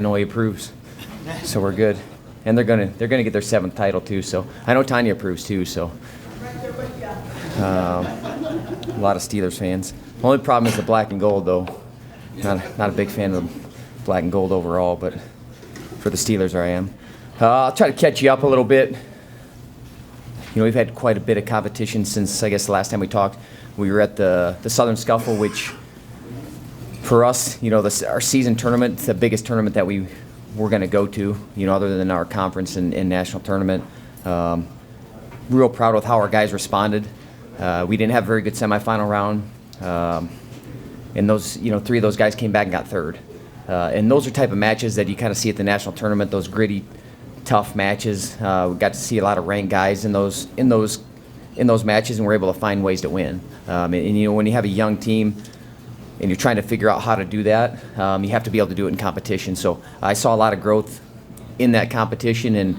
know he approves, so we're good. And they're gonna get their 7th title too. So I know Tanya approves too. So a lot of Steelers fans. The only problem is the black and gold though. Not a big fan of black and gold overall, but for the Steelers I am. I'll try to catch you up a little bit. We've had quite a bit of competition since I guess the last time we talked. We were at the Southern Scuffle, which for us, our season tournament, it's the biggest tournament that we're going to go to, other than our conference and national tournament. Real proud with how our guys responded. We didn't have a very good semifinal round, and those, 3 of those guys came back and got 3rd. And those are type of matches that you kind of see at the national tournament. Those gritty, tough matches. We got to see a lot of ranked guys in those matches, and we're able to find ways to win. And when you have a young team and you're trying to figure out how to do that, you have to be able to do it in competition. So I saw a lot of growth in that competition, and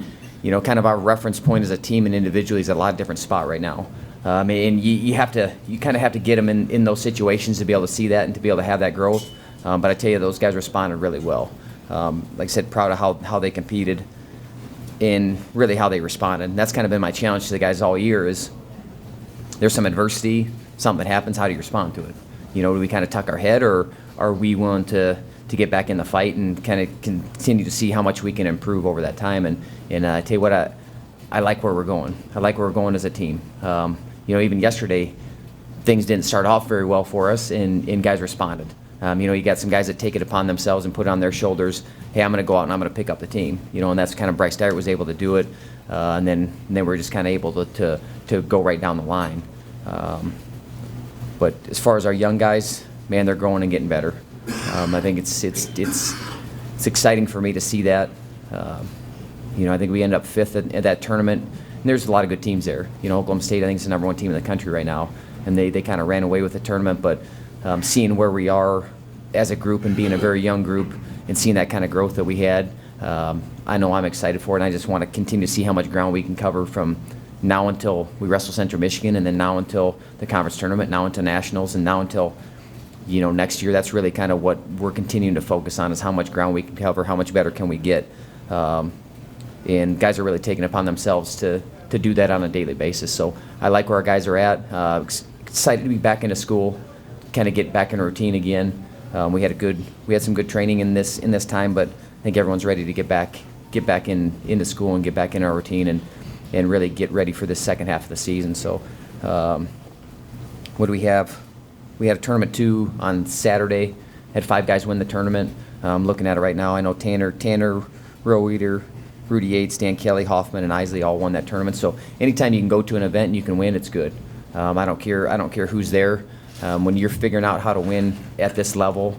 kind of our reference point as a team and individually is at a lot of different spot right now. And you kind of have to get them in those situations to be able to see that and to be able to have that growth. But I tell you, those guys responded really well. Like I said, proud of how they competed and really how they responded. And that's kind of been my challenge to the guys all year is there's some adversity, something that happens, how do you respond to it? Do we kind of tuck our head, or are we willing to get back in the fight and kind of continue to see how much we can improve over that time? And I tell you what, I like where we're going. I like where we're going as a team. Even yesterday, things didn't start off very well for us, and guys responded. You got some guys that take it upon themselves and put it on their shoulders. Hey, I'm going to go out and I'm going to pick up the team. And that's kind of Bryce Dyer was able to do it, and then we're just kind of able to go right down the line. But as far as our young guys, man, they're growing and getting better. I think it's exciting for me to see that. I think we end up 5th at that tournament. And there's a lot of good teams there. Oklahoma State, I think, is the #1 team in the country right now, and they kind of ran away with the tournament. But seeing where we are as a group and being a very young group and seeing that kind of growth that we had, I know I'm excited for it, and I just want to continue to see how much ground we can cover from now until we wrestle Central Michigan, and then now until the conference tournament, now until nationals, and now until next year. That's really kind of what we're continuing to focus on, is how much ground we can cover, how much better can we get. And guys are really taking it upon themselves to do that on a daily basis. So I like where our guys are at. Excited to be back into school, kind of get back in a routine again. We had some good training in this time, but I think everyone's ready to get back into school and get back in our routine and really get ready for the second half of the season. So what do we have? We had a tournament 2 on Saturday. Had 5 guys win the tournament. I'm looking at it right now. I know Tanner, Roe Eater, Rudy Yates, Dan Kelly, Hoffman, and Isley all won that tournament. So anytime you can go to an event and you can win, it's good. I don't care who's there. When you're figuring out how to win at this level,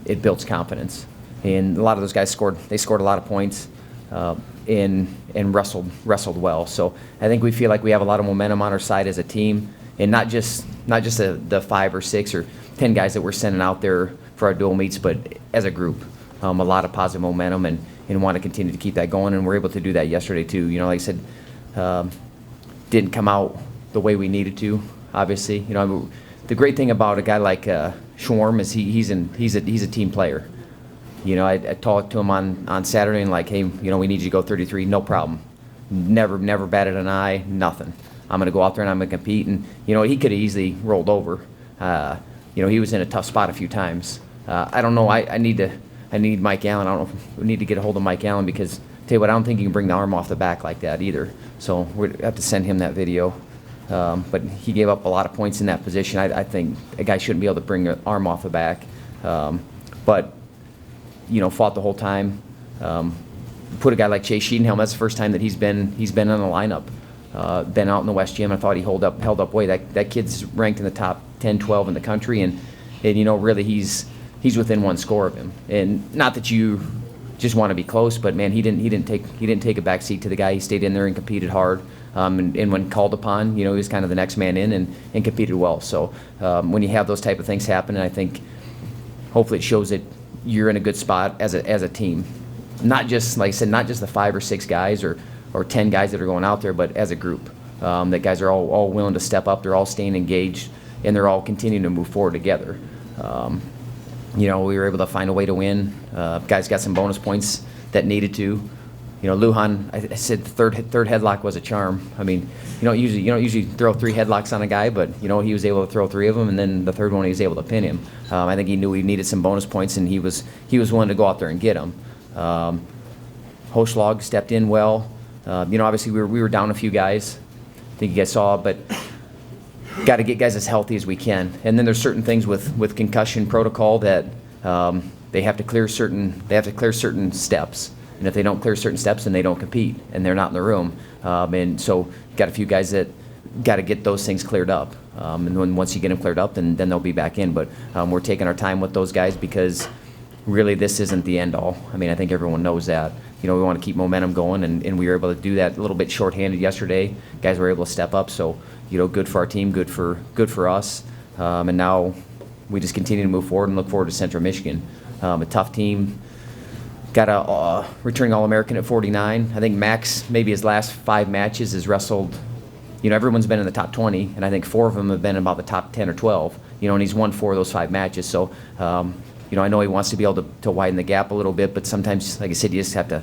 it builds confidence. And a lot of those guys scored a lot of points and wrestled well. So I think we feel like we have a lot of momentum on our side as a team, and not just the 5 or 6 or 10 guys that we're sending out there for our dual meets, but as a group, a lot of positive momentum and want to continue to keep that going. And we're able to do that yesterday too. Like I said, didn't come out the way we needed to. Obviously, the great thing about a guy like Schwarm is he's a team player. I talked to him on Saturday and like, hey, we need you to go 33, no problem. Never batted an eye, nothing. I'm going to go out there and I'm going to compete. And he could have easily rolled over. He was in a tough spot a few times. I don't know. I need Mike Allen. I don't know if we need to get a hold of Mike Allen, because tell you what, I don't think you can bring the arm off the back like that either. So we have to send him that video. But he gave up a lot of points in that position. I think a guy shouldn't be able to bring the arm off the back. But fought the whole time. Put a guy like Chase Sheedenhelm. That's the first time that he's been in the lineup. Been out in the West Gym. I thought he held up way. That kid's ranked in the top 10, 12 in the country, and really he's within 1 score of him. And not that you just want to be close, but man, he didn't take a back seat to the guy. He stayed in there and competed hard. And when called upon, he was kind of the next man in and competed well. So when you have those type of things happen, I think hopefully it shows that you're in a good spot as a team. Not just, like I said, not just the 5 or 6 guys or 10 guys that are going out there, but as a group. That guys are all willing to step up. They're all staying engaged, and they're all continuing to move forward together. we were able to find a way to win. Guys got some bonus points that needed to. Lujan, I said the third headlock was a charm. I mean, you don't usually throw 3 headlocks on a guy, but he was able to throw 3 of them, and then the third one he was able to pin him. I think he knew he needed some bonus points, and he was willing to go out there and get them. Hoschlag stepped in well. Obviously we were down a few guys. I think you guys saw, but got to get guys as healthy as we can. And then there's certain things with concussion protocol that they have to clear certain steps. And if they don't clear certain steps, then they don't compete, and they're not in the room. And so got a few guys that got to get those things cleared up. And then once you get them cleared up, then they'll be back in. But we're taking our time with those guys because really this isn't the end all. I mean, I think everyone knows that. We want to keep momentum going, and we were able to do that a little bit shorthanded yesterday. Guys were able to step up, so good for our team, good for us. And now we just continue to move forward and look forward to Central Michigan. A tough team. Got a returning All-American at 49. I think Max, maybe his last 5 matches, has wrestled. Everyone's been in the top 20, and I think 4 of them have been about the top 10 or 12. And he's won 4 of those 5 matches. So, I know he wants to be able to widen the gap a little bit, but sometimes, like I said, you just have to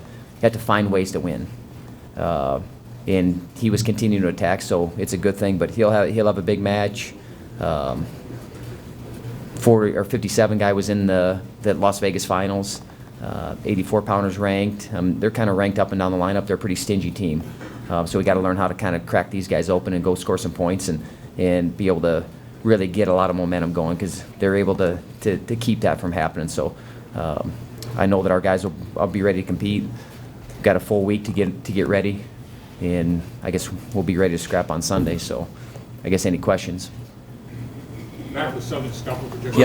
find ways to win. And he was continuing to attack, so it's a good thing. But he'll have a big match. 40 or 57 guy was in the Las Vegas finals. 84-pounders ranked. They're kind of ranked up and down the lineup. They're a pretty stingy team. So we got to learn how to kind of crack these guys open and go score some points and be able to really get a lot of momentum going because they're able to keep that from happening. So I know that our guys will be ready to compete. We've got a full week to get ready, and I guess we'll be ready to scrap on Sunday. So I guess any questions? Matt, the Southern Scuffle for just